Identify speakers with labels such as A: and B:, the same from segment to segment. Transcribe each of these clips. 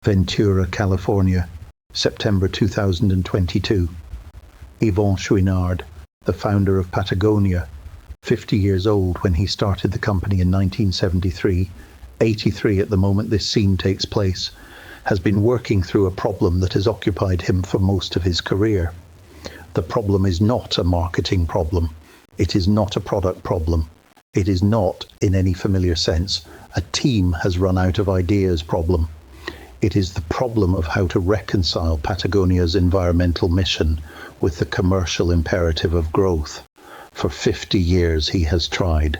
A: Ventura, California, September 2022. Yvon Chouinard, the founder of Patagonia, 50 years old when he started the company in 1973, 83 at the moment this scene takes place, has been working through a problem that has occupied him for most of his career. The problem is not a marketing problem. It is not a product problem. It is not, in any familiar sense, a team has run out of ideas problem. It is the problem of how to reconcile Patagonia's environmental mission with the commercial imperative of growth. For 50 years he has tried.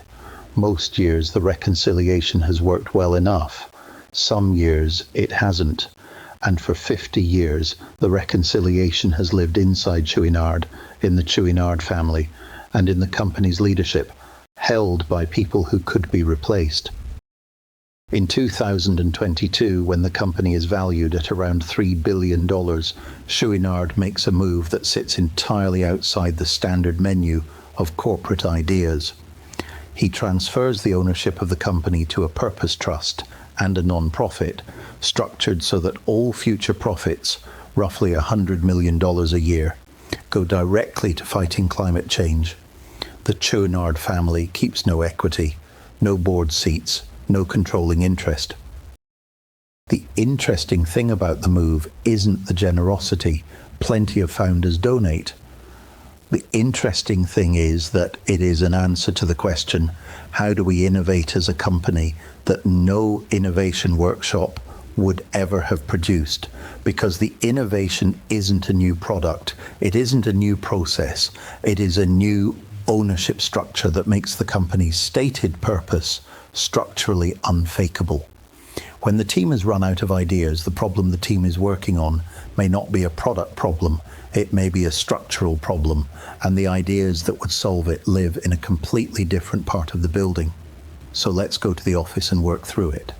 A: Most years the reconciliation has worked well enough. Some years it hasn't. And for 50 years the reconciliation has lived inside Chouinard, in the Chouinard family, and in the company's leadership, held by people who could be replaced. In 2022, when the company is valued at around $3 billion, Chouinard makes a move that sits entirely outside the standard menu of corporate ideas. He transfers the ownership of the company to a purpose trust and a non-profit, structured so that all future profits, roughly $100 million a year, go directly to fighting climate change. The Chouinard family keeps no equity, no board seats, no controlling interest. The interesting thing about the move isn't the generosity. Plenty of founders donate. The interesting thing is that it is an answer to the question, how do we innovate as a company that no innovation workshop would ever have produced? Because the innovation isn't a new product. It isn't a new process. It is a new ownership structure that makes the company's stated purpose structurally unfakeable. When the team has run out of ideas, the problem the team is working on may not be a product problem, it may be a structural problem, and the ideas that would solve it live in a completely different part of the building. So let's go to the office and work through it.